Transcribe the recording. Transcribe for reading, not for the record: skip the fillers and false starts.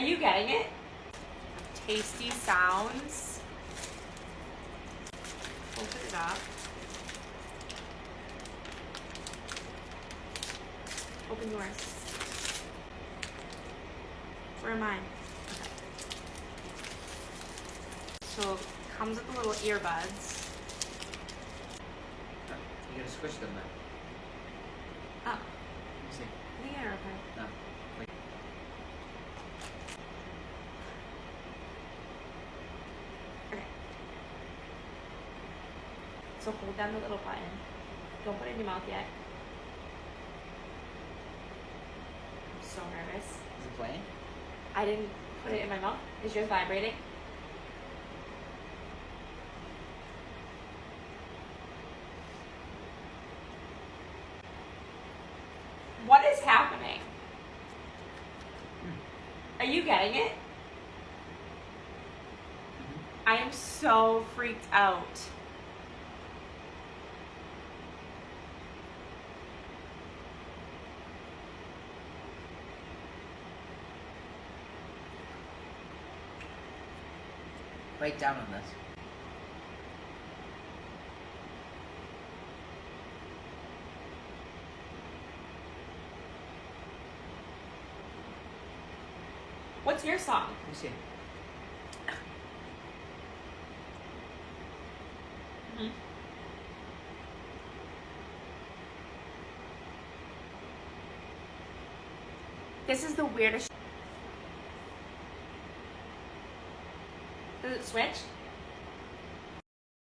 you getting it? Tasty sounds. Open it up. Open yours. Where am I? Okay. So, comes with the little earbuds. You gotta squish them then. Oh. Let me see. I think I okay. No. Like, Okay. So hold down the little button. Don't put it in your mouth yet. I'm so nervous. is it playing? I didn't put it in my mouth. Is yours vibrating? What is happening? Are you getting it? I am so freaked out. Bite down on this. What's your song? Let me see. Mm-hmm. This is the weirdest. Does it switch?